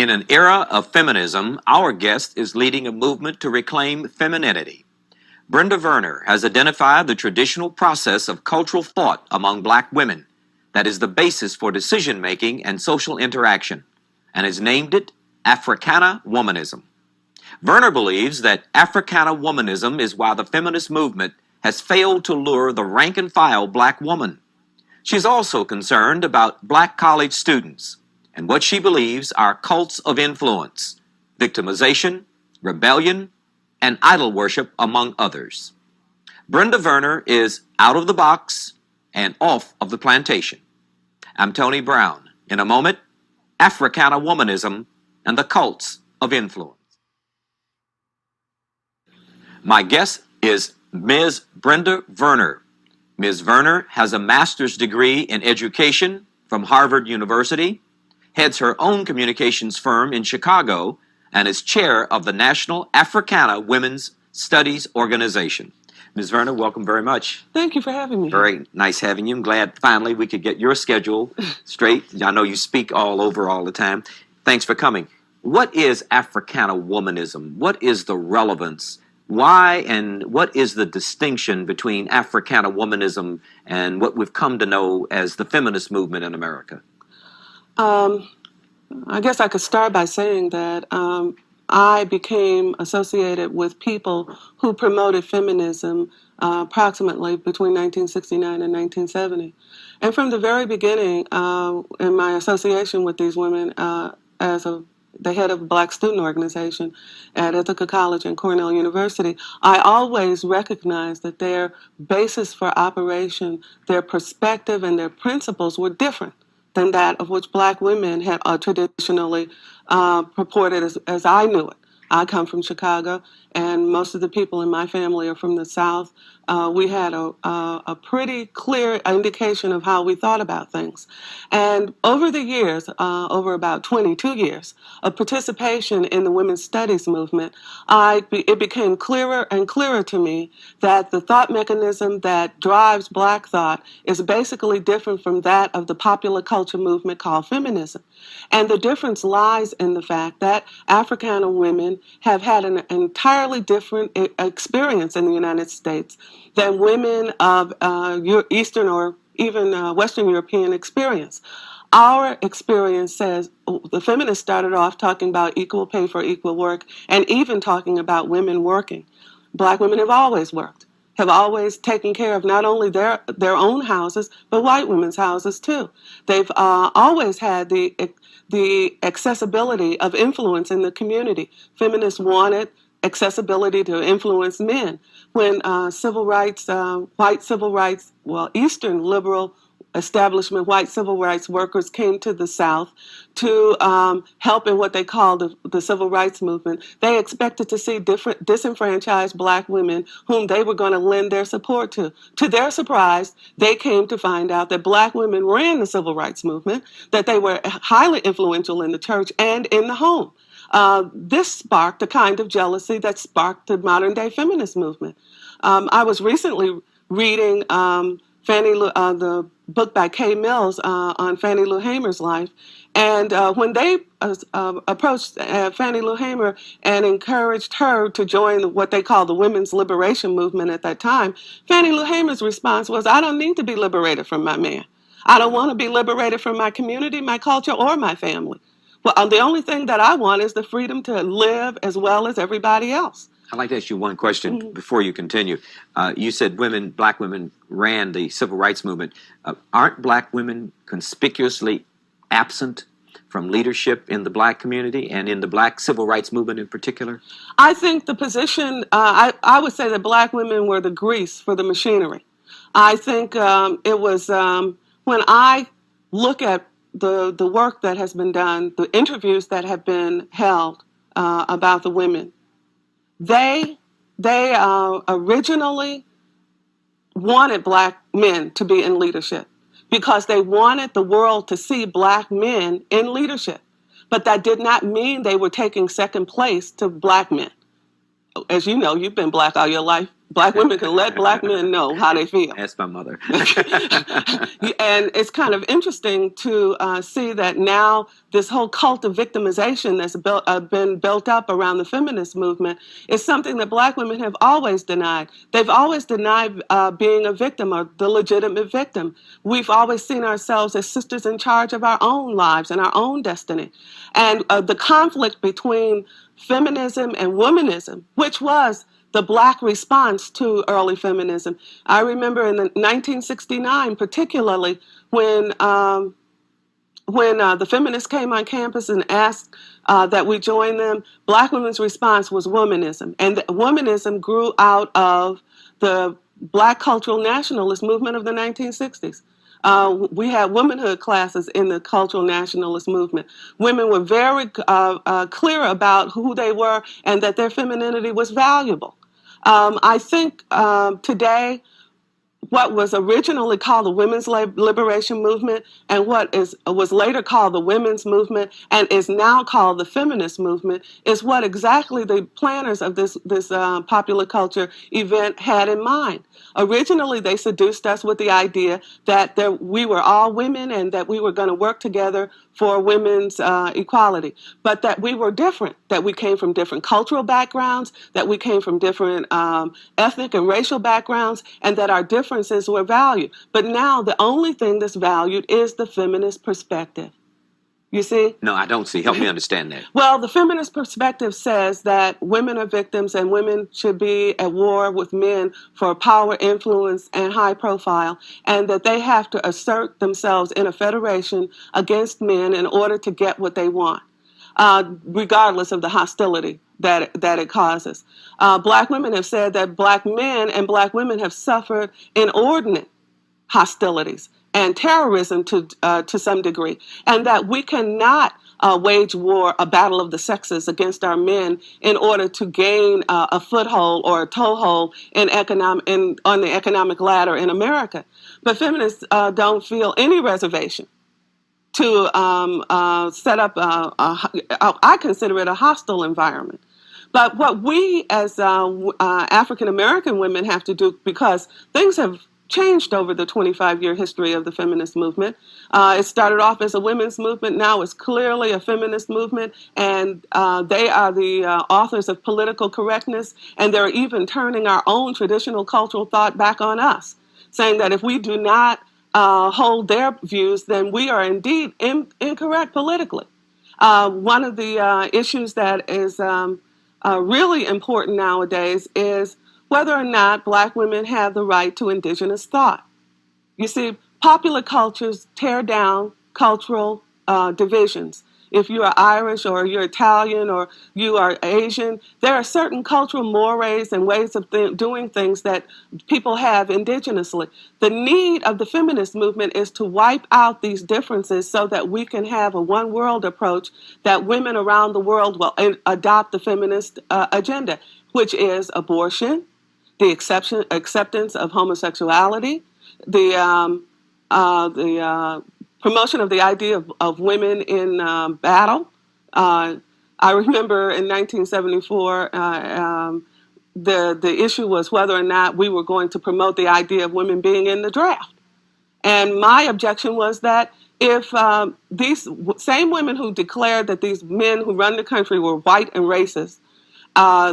In an era of feminism, our guest is leading a movement to reclaim femininity. Brenda Verner has identified the traditional process of cultural thought among black women that is the basis for decision-making and social interaction, and has named it Africana Womanism. Verner believes that Africana Womanism is why the feminist movement has failed to lure the rank-and-file black woman. She's also concerned about black college students and what she believes are cults of influence, victimization, rebellion, and idol worship, among others. Brenda Verner is out of the box and off of the plantation. I'm Tony Brown. In a moment, Africana Womanism and the cults of influence. My guest is Ms. Brenda Verner. Ms. Verner has a master's degree in education from Harvard University, heads her own communications firm in Chicago, and is chair of the National Africana Women's Studies Organization. Ms. Verner, welcome very much. Thank you for having me. Very nice having you. I'm glad finally we could get your schedule straight. I know you speak all over all the time. Thanks for coming. What is Africana Womanism? What is the relevance? Why and what is the distinction between Africana Womanism and what we've come to know as the feminist movement in America? I guess I could start by saying that I became associated with people who promoted feminism approximately between 1969 and 1970. And from the very beginning, in my association with these women as the head of a black student organization at Ithaca College and Cornell University, I always recognized that their basis for operation, their perspective, and their principles were different than that of which black women had traditionally purported as I knew it. I come from Chicago, and most of the people in my family are from the South. We had a pretty clear indication of how we thought about things. And over the years, over about 22 years of participation in the women's studies movement, it became clearer and clearer to me that the thought mechanism that drives black thought is basically different from that of the popular culture movement called feminism. And the difference lies in the fact that Africana women have had an entirely different experience in the United States than women of Eastern or even Western European experience. Our experience says the feminists started off talking about equal pay for equal work and even talking about women working. Black women have always worked, have always taken care of not only their own houses, but white women's houses too. They've always had the accessibility of influence in the community. Feminists wanted accessibility to influence men. When Eastern liberal establishment white civil rights workers came to the South to help in what they called the civil rights movement, they expected to see different disenfranchised black women whom they were going to lend their support to. To their surprise, they came to find out that black women ran the civil rights movement, that they were highly influential in the church and in the home. This sparked a kind of jealousy that sparked the modern-day feminist movement. I was recently reading the book by Kay Mills on Fannie Lou Hamer's life, and when they approached Fannie Lou Hamer and encouraged her to join what they called the women's liberation movement at that time, Fannie Lou Hamer's response was, "I don't need to be liberated from my man. I don't want to be liberated from my community, my culture, or my family. Well, the only thing that I want is the freedom to live as well as everybody else." I'd like to ask you one question before you continue. You said black women ran the civil rights movement. Aren't black women conspicuously absent from leadership in the black community and in the black civil rights movement in particular? I think the position, I would say that black women were the grease for the machinery. I think it was when I look at the work that has been done, the interviews that have been held about the women, they originally wanted black men to be in leadership because they wanted the world to see black men in leadership. But that did not mean they were taking second place to black men. As you know, you've been black all your life. Black women can let black men know how they feel. Ask my mother. And it's kind of interesting to see that now this whole cult of victimization that's been built up around the feminist movement is something that black women have always denied. They've always denied being a victim or the legitimate victim. We've always seen ourselves as sisters in charge of our own lives and our own destiny. And the conflict between feminism and womanism, which was the black response to early feminism. I remember in 1969, particularly when the feminists came on campus and asked that we join them, black women's response was womanism. And womanism grew out of the black cultural nationalist movement of the 1960s. We had womanhood classes in the cultural nationalist movement. Women were very clear about who they were and that their femininity was valuable. I think today, what was originally called the Women's Liberation Movement and what was later called the Women's Movement and is now called the Feminist Movement is what exactly the planners of this popular culture event had in mind. Originally, they seduced us with the idea that we were all women and that we were going to work together for women's equality, but that we were different, that we came from different cultural backgrounds, that we came from different ethnic and racial backgrounds, and that our differences were valued. But now the only thing that's valued is the feminist perspective. You see? No, I don't see. Help me understand that. Well, the feminist perspective says that women are victims and women should be at war with men for power, influence, and high profile, and that they have to assert themselves in a federation against men in order to get what they want, regardless of the hostility that it causes. Black women have said that black men and black women have suffered inordinate hostilities and terrorism to some degree, and that we cannot wage war, a battle of the sexes against our men in order to gain a foothold or a toehold on the economic ladder in America. But feminists don't feel any reservation to set up, I consider it a hostile environment. But what we as African American women have to do, because things have changed over the 25-year history of the feminist movement. It started off as a women's movement. Now it's clearly a feminist movement, and they are the authors of political correctness, and they're even turning our own traditional cultural thought back on us, saying that if we do not hold their views, then we are indeed incorrect politically. One of the issues that is really important nowadays is whether or not black women have the right to indigenous thought. You see, popular cultures tear down cultural divisions. If you are Irish or you're Italian or you are Asian, there are certain cultural mores and ways of doing things that people have indigenously. The need of the feminist movement is to wipe out these differences so that we can have a one world approach that women around the world will adopt the feminist agenda, which is abortion, the acceptance of homosexuality, the promotion of the idea of women in battle. I remember in 1974, the issue was whether or not we were going to promote the idea of women being in the draft. And my objection was that if these same women who declared that these men who run the country were white and racist,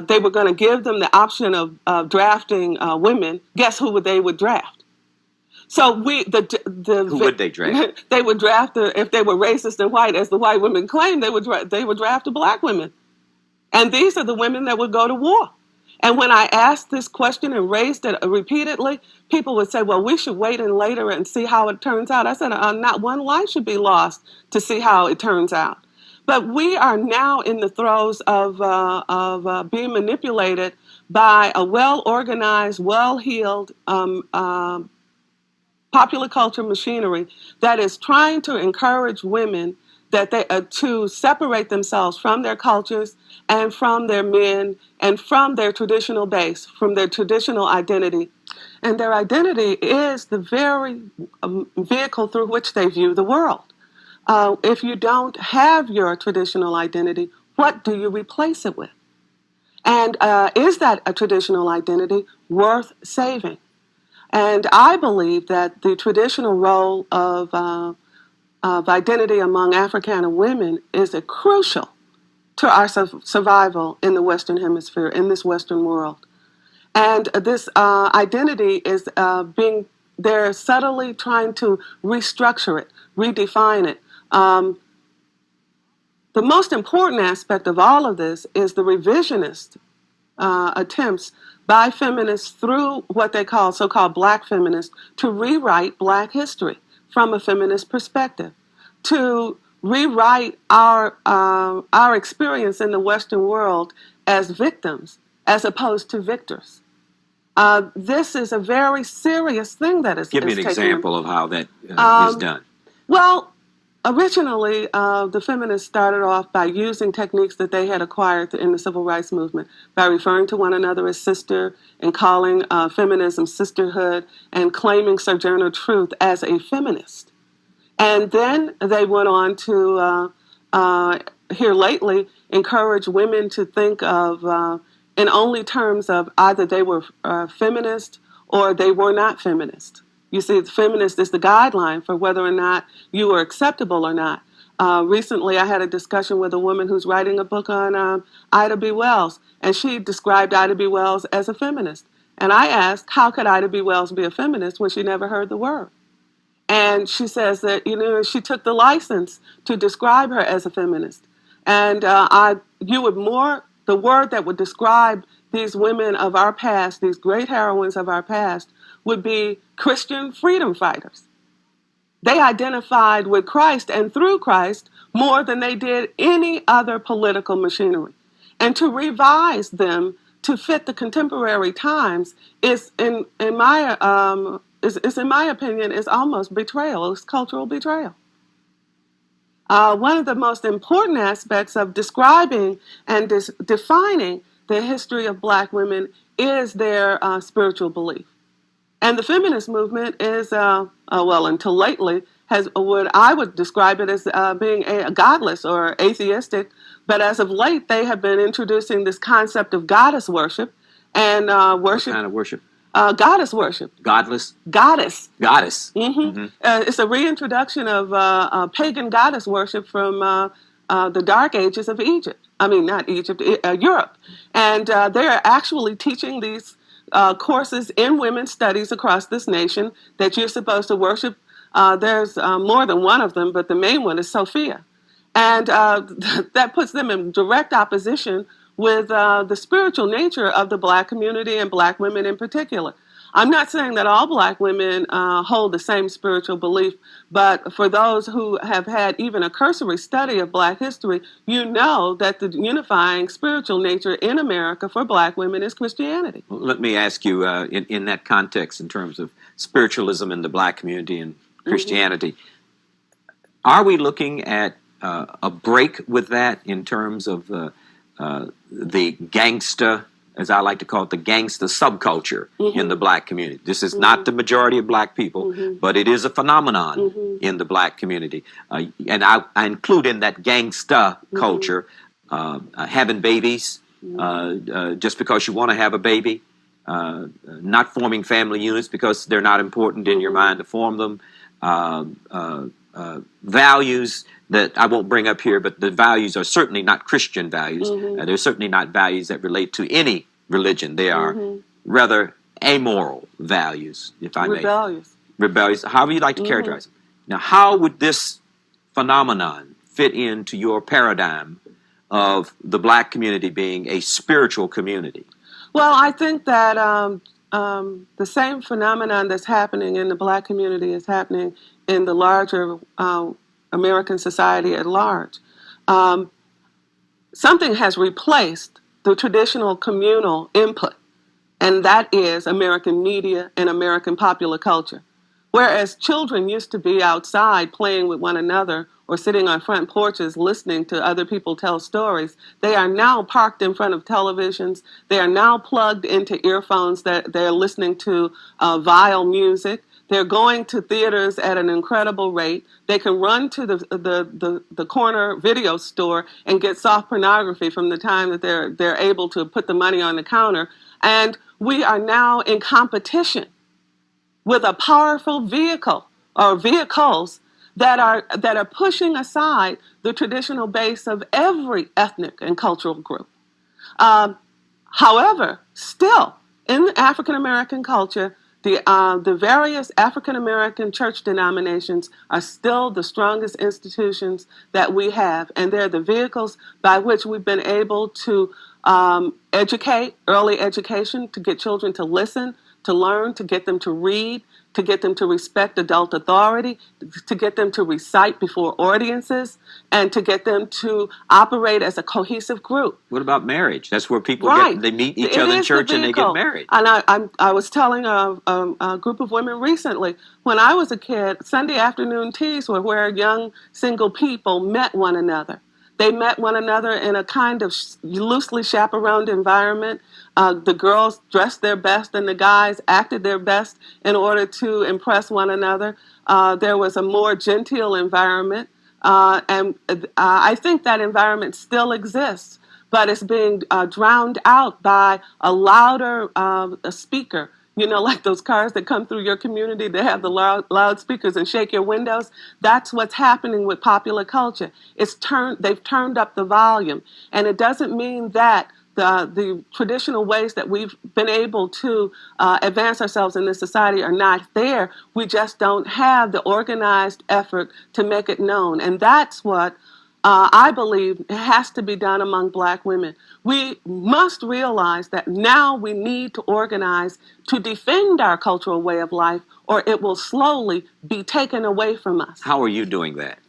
they were going to give them the option of drafting women, guess who they would draft? So who would they draft? They would draft, if they were racist and white, as the white women claimed, they would draft the black women. And these are the women that would go to war. And when I asked this question and raised it repeatedly, people would say, well, we should wait and later and see how it turns out. I said, not one life should be lost to see how it turns out. But we are now in the throes of being manipulated by a well-organized, well-heeled popular culture machinery that is trying to encourage women that they to separate themselves from their cultures and from their men and from their traditional base, from their traditional identity. And their identity is the very vehicle through which they view the world. If you don't have your traditional identity, what do you replace it with? And is that a traditional identity worth saving? And I believe that the traditional role of identity among Africana women is crucial to our survival in the Western Hemisphere, in this Western world. And this identity is they're subtly trying to restructure it, redefine it. The most important aspect of all of this is the revisionist attempts by feminists through what they call so-called black feminists to rewrite black history from a feminist perspective, to rewrite our experience in the Western world as victims as opposed to victors. This is a very serious thing that is Give me an taking example of how that is done. Well, originally, the feminists started off by using techniques that they had acquired in the civil rights movement, by referring to one another as sister and calling feminism sisterhood and claiming Sojourner Truth as a feminist. And then they went on to, here lately, encourage women to think of in only terms of either they were feminist or they were not feminist. You see, the feminist is the guideline for whether or not you are acceptable or not. Recently, I had a discussion with a woman who's writing a book on Ida B. Wells, and she described Ida B. Wells as a feminist. And I asked, how could Ida B. Wells be a feminist when she never heard the word? And she says that, she took the license to describe her as a feminist. And the word that would describe these women of our past, these great heroines of our past, would be Christian freedom fighters. They identified with Christ and through Christ more than they did any other political machinery. And to revise them to fit the contemporary times is, in my opinion, is almost betrayal. It's cultural betrayal. One of the most important aspects of describing and defining the history of black women is their spiritual belief. And the feminist movement is, until lately, has what I would describe it as being a godless or atheistic. But as of late, they have been introducing this concept of goddess worship and worship. What kind of worship? Goddess worship. Godless? Goddess. Goddess. Mm-hmm. It's a reintroduction of pagan goddess worship from the Dark Ages of Egypt. I mean, not Egypt, Europe. And they're actually teaching these courses in women's studies across this nation that you're supposed to worship. There's more than one of them, but the main one is Sophia. And that puts them in direct opposition with the spiritual nature of the black community and black women in particular. I'm not saying that all black women hold the same spiritual belief, but for those who have had even a cursory study of black history, you know that the unifying spiritual nature in America for black women is Christianity. Let me ask you, in that context, in terms of spiritualism in the black community and Christianity, are we looking at a break with that in terms of the gangsta, as I like to call it, the gangsta subculture in the black community? This is not the majority of black people, but it is a phenomenon in the black community. And I include in that gangsta culture having babies just because you want to have a baby, not forming family units because they're not important in your mind to form them, values that I won't bring up here, but the values are certainly not Christian values. They're certainly not values that relate to any religion. They are rather amoral values, if I may. Rebellious. However you like to characterize them. Now, how would this phenomenon fit into your paradigm of the black community being a spiritual community? Well, I think that the same phenomenon that's happening in the black community is happening in the larger American society at large. Something has replaced the traditional communal input, and that is American media and American popular culture. Whereas children used to be outside playing with one another or sitting on front porches listening to other people tell stories, they are now parked in front of televisions. They are now plugged into earphones that they're listening to vile music. They're going to theaters at an incredible rate. They can run to the corner video store and get soft pornography from the time that they're able to put the money on the counter. And we are now in competition with a powerful vehicle or vehicles that are pushing aside the traditional base of every ethnic and cultural group. However, still in African American culture, the various African American church denominations are still the strongest institutions that we have, and they're the vehicles by which we've been able to educate, early education, to get children to listen, to learn, to get them to read, to get them to respect adult authority, to get them to recite before audiences, and to get them to operate as a cohesive group. What about marriage? That's where people they meet each It other in is church the and they vehicle. get married. And I was telling a group of women recently, when I was a kid, Sunday afternoon teas were where young single people met one another. They met one another in a kind of loosely chaperoned environment. The girls dressed their best and the guys acted their best in order to impress one another. There was a more genteel environment. And I think that environment still exists, but it's being drowned out by a louder speaker. You know, like those cars that come through your community, they have the loudspeakers and shake your windows. That's what's happening with popular culture. They've turned up the volume. And it doesn't mean that the traditional ways that we've been able to advance ourselves in this society are not there. We just don't have the organized effort to make it known. And that's what I believe has to be done among Black women. We must realize that now we need to organize to defend our cultural way of life, or it will slowly be taken away from us. How are you doing that?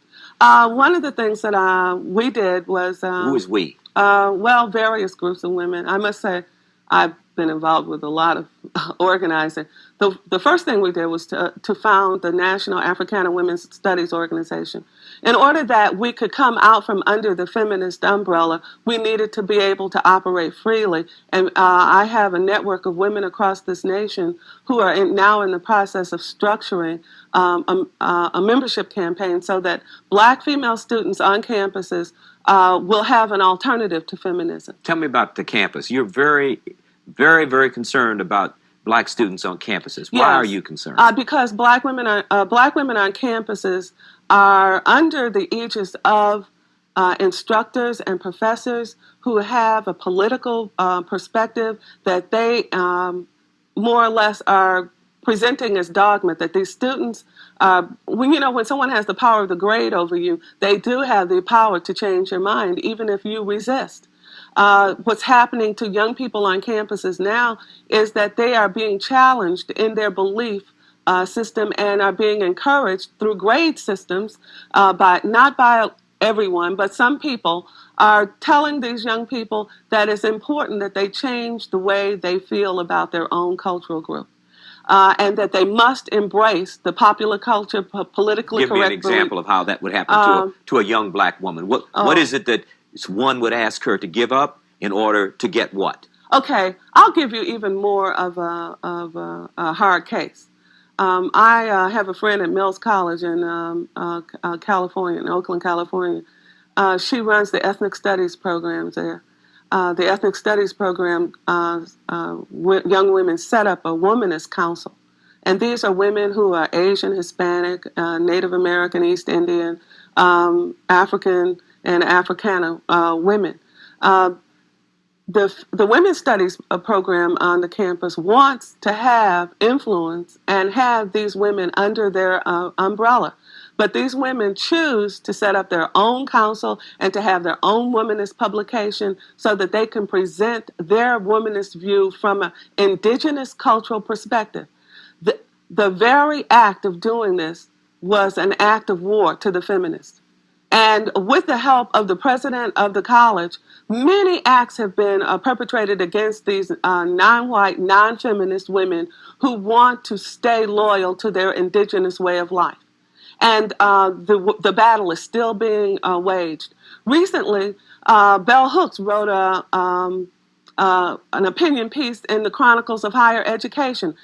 One of the things that we did was... Who is we? Well, various groups of women. I must say I've been involved with a lot of organizing. The first thing we did was to found the National Africana Women's Studies Organization. In order that we could come out from under the feminist umbrella, we needed to be able to operate freely. And I have a network of women across this nation who are now in the process of structuring a membership campaign so that Black female students on campuses will have an alternative to feminism. Tell me about the campus. You're very, very, very concerned about Black students on campuses. Why are you concerned? Because Black women on campuses are under the aegis of instructors and professors who have a political perspective that they more or less are presenting as dogma, that these students, when someone has the power of the grade over you, they do have the power to change your mind, even if you resist. What's happening to young people on campuses now is that they are being challenged in their belief system and are being encouraged through grade systems, not by everyone, but some people are telling these young people that it's important that they change the way they feel about their own cultural group. And that they must embrace the popular culture, politically correct. Give me an example of how that would happen to a young Black woman. What is it that one would ask her to give up in order to get what? Okay, I'll give you even more of a hard case. I have a friend at Mills College in California, in Oakland, California. She runs the ethnic studies programs there. The ethnic studies program, young women set up a womanist council. And these are women who are Asian, Hispanic, Native American, East Indian, African, and Africana women. The women's studies program on the campus wants to have influence and have these women under their umbrella. But these women choose to set up their own council and to have their own womanist publication so that they can present their womanist view from an indigenous cultural perspective. The very act of doing this was an act of war to the feminists. And with the help of the president of the college, many acts have been perpetrated against these non-white, non-feminist women who want to stay loyal to their indigenous way of life. And the battle is still being waged. Recently, Bell Hooks wrote an opinion piece in the Chronicles of Higher Education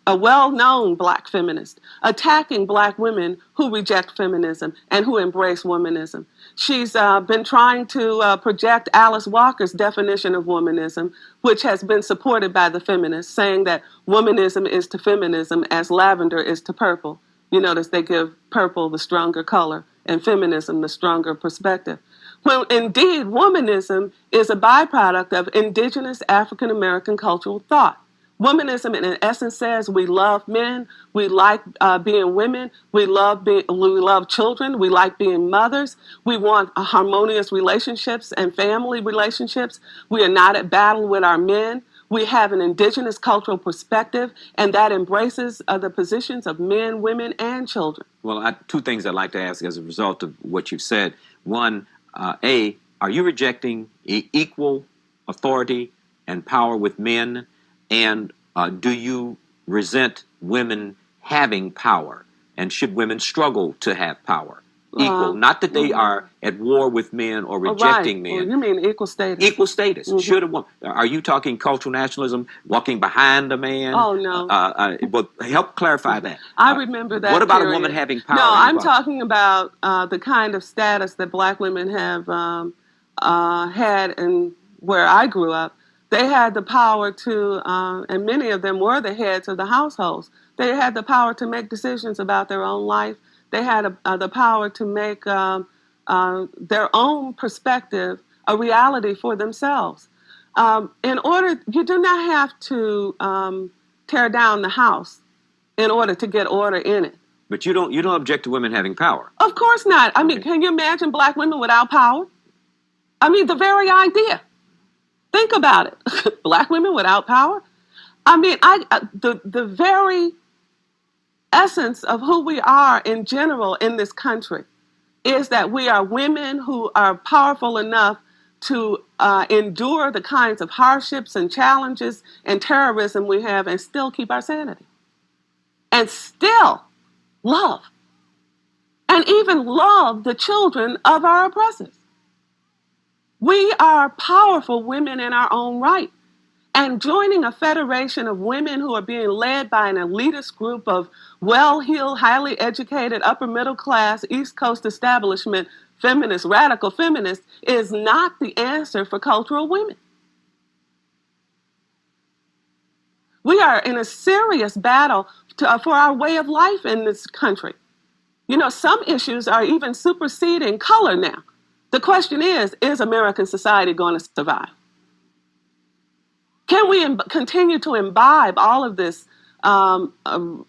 a well-known black feminist, attacking black women who reject feminism and who embrace womanism. She's been trying to project Alice Walker's definition of womanism, which has been supported by the feminists, saying that womanism is to feminism as lavender is to purple. You notice they give purple the stronger color and feminism the stronger perspective. Well, indeed, womanism is a byproduct of indigenous African American cultural thought. Womanism, in essence, says we love men, we like being women, we love children, we like being mothers, we want harmonious relationships and family relationships. We are not at battle with our men. We have an indigenous cultural perspective, and that embraces the positions of men, women, and children. Well, two things I'd like to ask as a result of what you've said. One, are you rejecting equal authority and power with men? And do you resent women having power? And should women struggle to have power? Equal. Not that they are at war with men or rejecting men. Well, you mean equal status. Equal status. Should a woman? Are you talking cultural nationalism, walking behind a man? Oh, no. Well, help clarify that. I remember that. What about period. a woman having power? No, I'm talking about the kind of status that black women have had in where I grew up. They had the power to, and many of them were the heads of the households. They had the power to make decisions about their own life. They had the power to make their own perspective a reality for themselves. You do not have to tear down the house in order to get order in it. But you don't object to women having power. Of course not. I mean, can you imagine black women without power? I mean, the very idea. Think about it. Black women without power? I mean, the very essence of who we are in general in this country is that we are women who are powerful enough to endure the kinds of hardships and challenges and terrorism we have and still keep our sanity. And still love. And even love the children of our oppressors. We are powerful women in our own right. And joining a federation of women who are being led by an elitist group of well-heeled, highly educated, upper middle class, East Coast establishment feminists, radical feminists, is not the answer for cultural women. We are in a serious battle for our way of life in this country. You know, some issues are even superseding color now. The question is American society going to survive? Can we continue to imbibe all of this,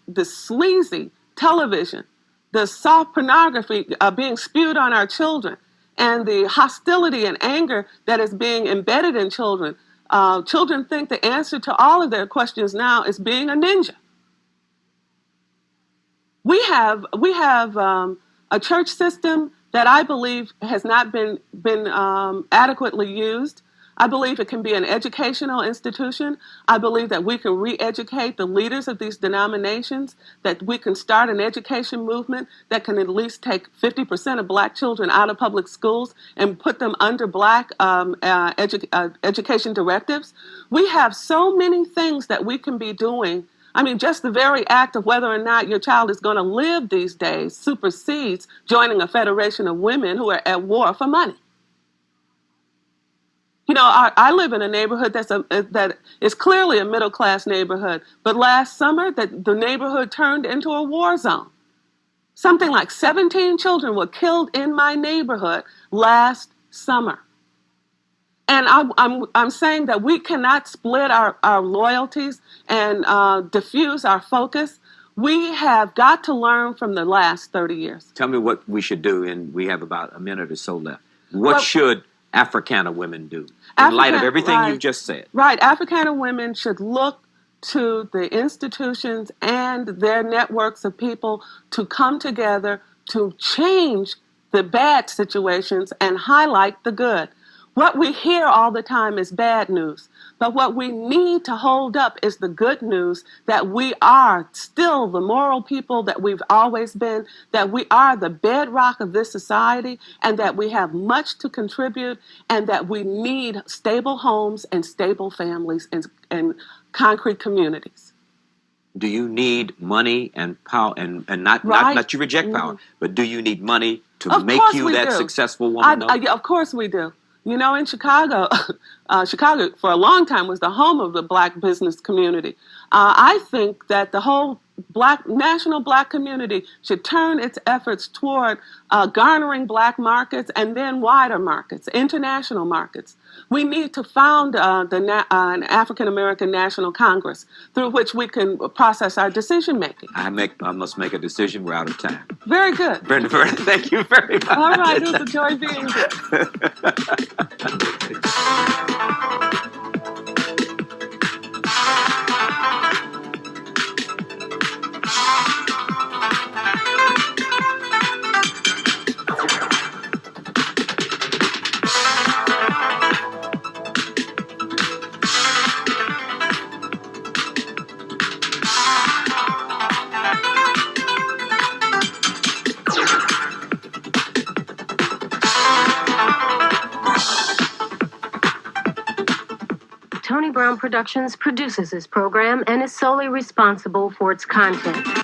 this sleazy television, the soft pornography being spewed on our children, and the hostility and anger that is being embedded in children? Children think the answer to all of their questions now is being a ninja. We have a church system that I believe has not been adequately used. I believe it can be an educational institution. I believe that we can re-educate the leaders of these denominations, that we can start an education movement that can at least take 50% of black children out of public schools and put them under black education directives. We have so many things that we can be doing. I mean, just the very act of whether or not your child is going to live these days supersedes joining a federation of women who are at war for money. You know, I live in a neighborhood that is clearly a middle-class neighborhood, but last summer the neighborhood turned into a war zone. Something like 17 children were killed in my neighborhood last summer. And I'm saying that we cannot split our loyalties and diffuse our focus. We have got to learn from the last 30 years. Tell me what we should do, and we have about a minute or so left. What should Africana women do in light of everything you've just said? Right. Africana women should look to the institutions and their networks of people to come together to change the bad situations and highlight the good. What we hear all the time is bad news, but what we need to hold up is the good news that we are still the moral people that we've always been, that we are the bedrock of this society, and that we have much to contribute, and that we need stable homes and stable families and concrete communities. do you need money and power, and not Right. that you reject power, but do you need money to Of make course you we that do. successful woman? No? Of course we do. You know, in Chicago, Chicago for a long time was the home of the black business community. I think that the whole national black community should turn its efforts toward garnering black markets and then wider markets, international markets. We need to found an African American National Congress through which we can process our decision making. I must make a decision. We're out of time. Very good. Brenda, thank you very much. All right, it was a joy being here. Tony Brown Productions produces this program and is solely responsible for its content.